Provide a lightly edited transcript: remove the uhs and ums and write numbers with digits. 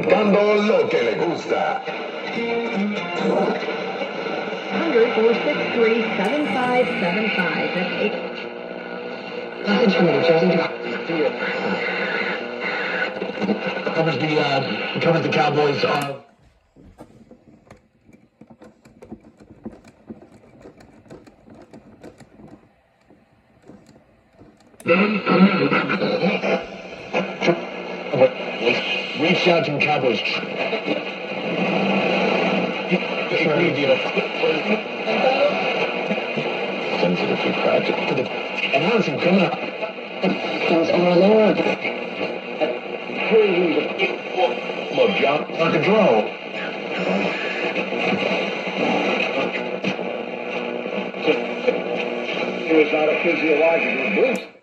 Buscando lo que le gusta. 100-463-7575. That's 8. Message from the New Jersey Department. Covers the Cowboys. Reach out to the Cowboys. Sensitive to crack. And honestly, come on. Those overlord. Look, John, under control. It was not a physiological boost.